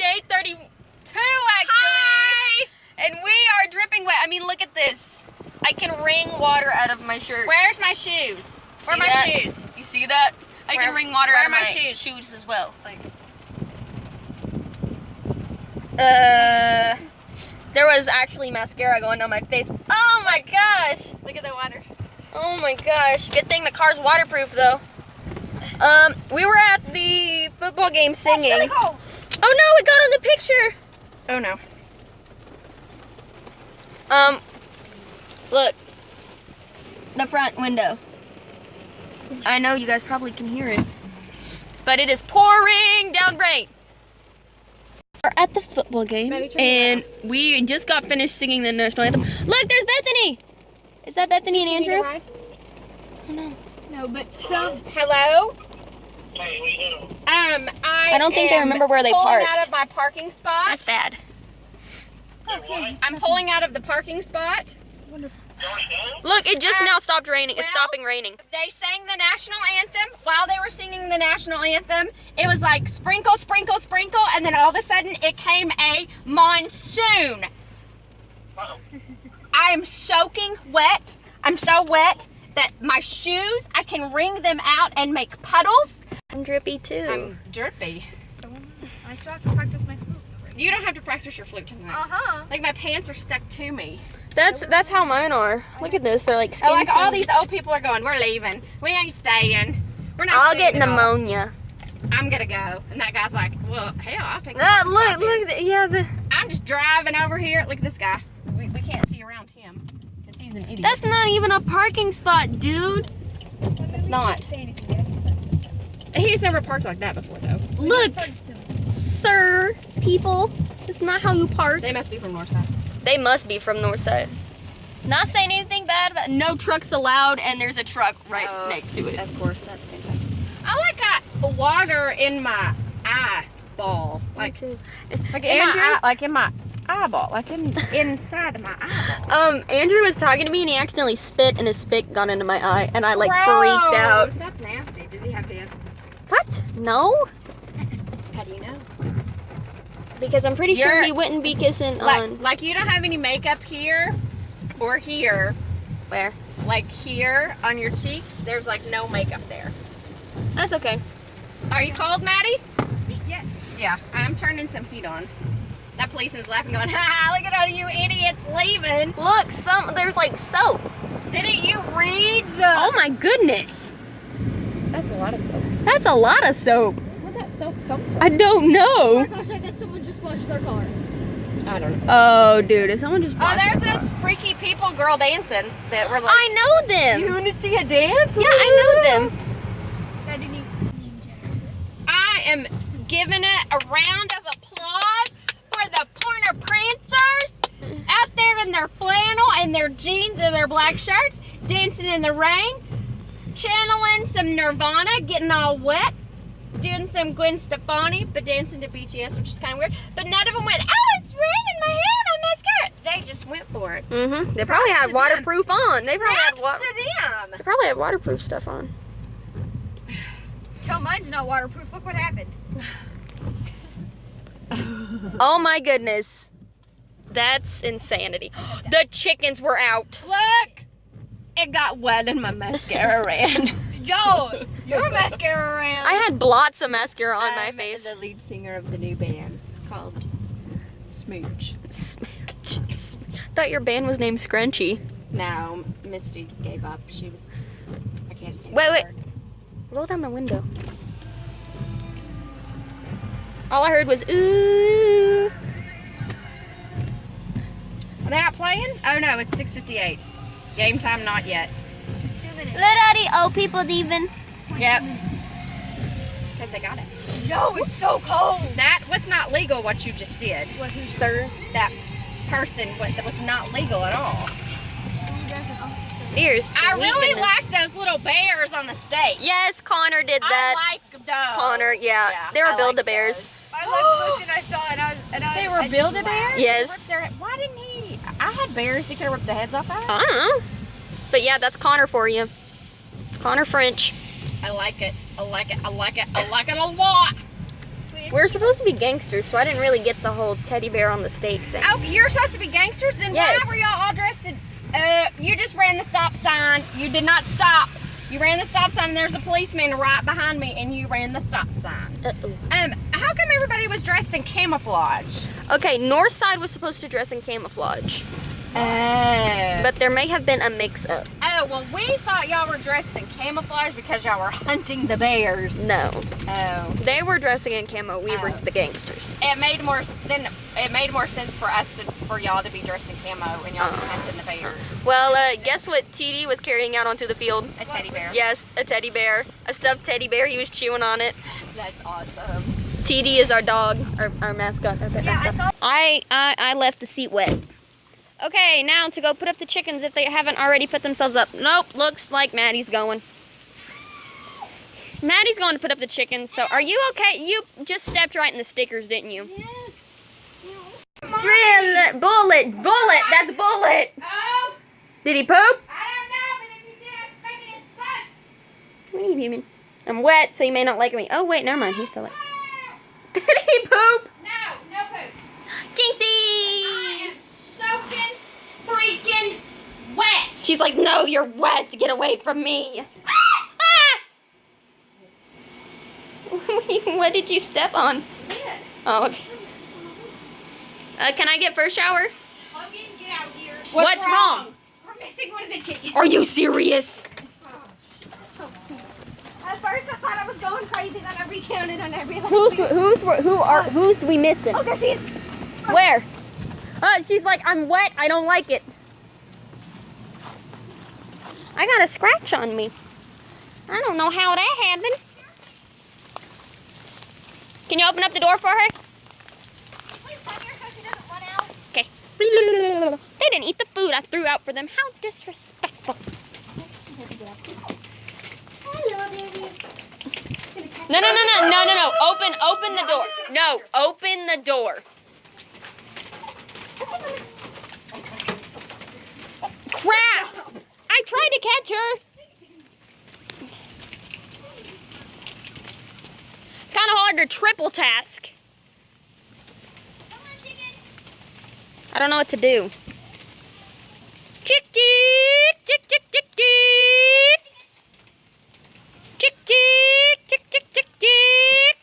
8:32 actually. And we are dripping wet. I mean, look at this. I can wring water out of my shirt. Where's my shoes? Where are my shoes? You see that? I can wring water out of my shoes as well. There was actually mascara going down my face. Oh my gosh! Look at the water. Oh my gosh! Good thing the car's waterproof though. We were at the football game singing. It's really cold. Oh no! It got on the picture. Oh no. Look. The front window. I know you guys probably can hear it, but it is pouring down rain. We're at the football game, and we just got finished singing the national anthem. Look, there's Bethany. Is that Bethany and Andrew? Oh no. No, but some. Hello. Hey, what you doing? I don't think they remember where they parked. I'm pulling out of my parking spot. That's bad. I'm pulling out of the parking spot. Wonderful. Look, it just now stopped raining. It's well, stopping raining. They sang the national anthem. While they were singing the national anthem, it was like sprinkle, sprinkle, sprinkle, and then all of a sudden it came a monsoon. Uh-oh. I am soaking wet. I'm so wet that my shoes, I can wring them out and make puddles. I'm drippy too. I'm drippy. I still have to practice my flute. You don't have to practice your flute tonight. Uh-huh. Like my pants are stuck to me. That's how mine are. Look at this. They're like skin Like all tone. these old people are going, we're leaving. We ain't staying. We're not I'll staying get at all. pneumonia. I'm gonna go. And that guy's like, well, hell, I'll take That the look, yeah, the. I'm just driving over here. Look at this guy. We can't see around him because he's an idiot. That's not even a parking spot, dude. It's not. He's never parked like that before, though. Look, sir, people. It's not how you park. They must be from Northside. They must be from Northside. Not saying anything bad about no trucks allowed, and there's a truck right next to it. Of course, that's fantastic. I got water in my eyeball, like in my eyeball, like inside of my eyeball. Andrew was talking to me, and he accidentally spit, and his spit got into my eye, and I like freaked out. That's nasty. Does he have pins? What? No? How do you know? Because I'm pretty sure he wouldn't be kissing on. Like you don't have any makeup here or here. Where? Like here on your cheeks, there's like no makeup there. That's okay. Are you cold, Maddie? Yes. Yeah, I'm turning some heat on. That policeman's laughing going, ha, look at all you idiots leaving. Look, there's like soap. Didn't you read the... Oh my goodness. That's a lot of soap. That's a lot of soap. Where'd that soap come from? I don't Oh know. my gosh, I bet someone just flushed their car. I don't know. Oh, dude, if someone just There's this freaky people girl dancing that were like... I know them. You want to see a dance? Yeah, I know them. That didn't even... I am giving it a round of applause for the Pointer Prancers out there in their flannel and their jeans and their black shirts, dancing in the rain, channeling some Nirvana, getting all wet, doing some Gwen Stefani, but dancing to BTS, which is kind of weird. But none of them went, oh, it's raining, my hair, my mascara. They just went for it. Mm-hmm. They probably had waterproof on. They probably had Props to them. They probably had waterproof stuff on. Tell mine's not waterproof. Look what happened. Oh my goodness. That's insanity. The chickens were out. Look, it got wet and my mascara ran. Yo, your mascara ran. I had blots of mascara on my face. The lead singer of the new band called Smooch. Thought your band was named Scrunchy. No, Misty gave up. She was, I can't say Wait. the word. Roll down the window. All I heard was ooh. Are they not playing? Oh no, it's 6:58. Game time not yet. 2 minutes. Let all the old people leaving. Yep. Because they got it. Yo, it's so cold. That was not legal what you just did. What, who, Sir, that person, that was not legal at all. who doesn't? Oh, Dear I really sweetness. like those little bears on the steak. Yes, Connor did that. I like those. Connor, yeah. They were I like Build-A-Bears. those. I looked and I saw it and I They were I just Build-A-Bears? laughed. Yes. Why didn't he? I had bears. He could have ripped the heads off of. I don't know. But yeah, that's Connor for you. Connor French. I like it. I like it. I like it. I like it a lot. We We're supposed to be gangsters, so I didn't really get the whole teddy bear on the stake thing. Oh, you're supposed to be gangsters? Then Yes. why were y'all all dressed in... you just ran the stop sign. You did not stop. You ran the stop sign and there's a policeman right behind me and you ran the stop sign. Uh-oh. How come everybody was dressed in camouflage? Okay, Northside was supposed to dress in camouflage, Oh. but there may have been a mix-up. Oh, well, we thought y'all were dressed in camouflage because y'all were hunting the bears. No, Oh. they were dressing in camo. We were Oh. the gangsters. It made more sense for us for y'all to be dressed in camo and y'all be hunting the bears. Well, guess what TD was carrying out onto the field? A teddy bear. Yes, a teddy bear, a stuffed teddy bear. He was chewing on it. That's awesome. TD is our dog, our mascot, our pet mascot. I left the seat wet. Okay, now to go put up the chickens if they haven't already put themselves up. Nope, looks like Maddie's going. Maddie's going to put up the chickens, so are you okay? You just stepped right in the stickers, didn't you? Yes. Thriller, bullet, that's bullet. Oh, Did he poop? I don't know, but if you did, I'd stick it in his butt. What do you mean? I'm wet, so you may not like me. Oh wait, never mind, he's still like. Did he poop? No poop. Jinxie! I am soaking freaking wet. She's like, no, you're wet. Get away from me. What did you step on? Oh, okay. Can I get first shower? Logan, get out here. What's wrong? We're missing one of the chickens. Are you serious? At first I thought I was going crazy, then I recounted on every Who's we missing? Oh, there she is. Where? She's like, I'm wet. I don't like it. I got a scratch on me. I don't know how that happened. Can you open up the door for her? Please come here so she doesn't run out. Okay. They didn't eat the food I threw out for them. How disrespectful. Hello, baby. No. Open the door. No, open the door. Crap! I tried to catch her. It's kind of hard to triple task. I don't know what to do. Chick, chick, chick, chick, chick, chick. Chick, chick, chick, chick, chick, chick.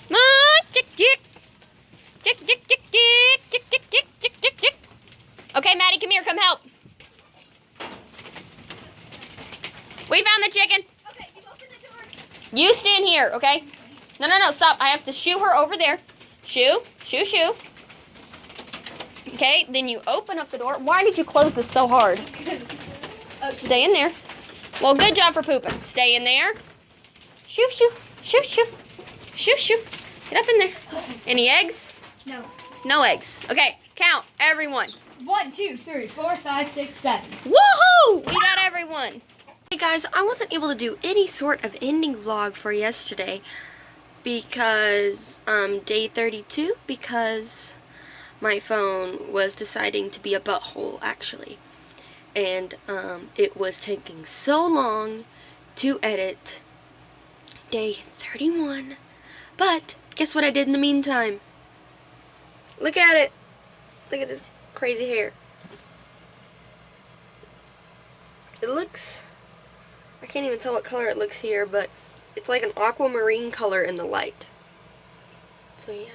Come on, chick, chick. Chick, chick, chick, chick, chick, chick, chick, chick, chick, chick. Okay, Maddie, come here, come help. We found the chicken. Okay, you open the door. You stand here, okay? No, stop. I have to shoo her over there. Shoo. Okay, then you open up the door. Why did you close this so hard? Stay in there. Well, good job for pooping. Stay in there. Shoo. Get up in there. Any eggs? No. No eggs. Okay, count, everyone. 1, 2, 3, 4, 5, 6, 7. Woohoo! We got everyone. Hey guys, I wasn't able to do any sort of ending vlog for yesterday because, day 32, because my phone was deciding to be a butthole, actually. And, it was taking so long to edit day 31. But, guess what I did in the meantime? Look at it. Look at this crazy hair. It looks, I can't even tell what color it looks here, but it's like an aquamarine color in the light. So yeah.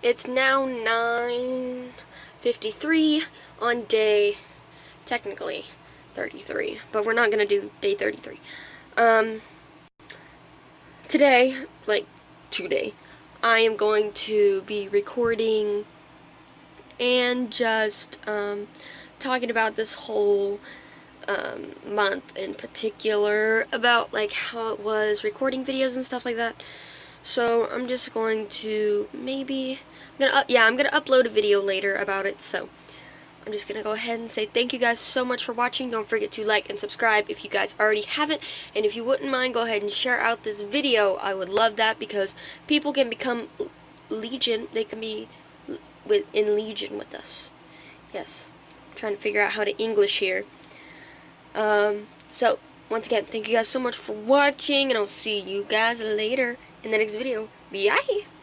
It's now 9:53 on day, technically, 33, but we're not gonna do day 33. Today, I am going to be recording and just, talking about this whole, month in particular, about, like, how it was recording videos and stuff like that. So, I'm just going to, I'm gonna upload a video later about it, so I'm just gonna go ahead and say thank you guys so much for watching. Don't forget to like and subscribe if you guys already haven't, and if you wouldn't mind, go ahead and share out this video. I would love that because people can become legion. They can be in legion with us. Yes. trying to figure out how to English here. So, once again, thank you guys so much for watching, and I'll see you guys later in the next video. Bye!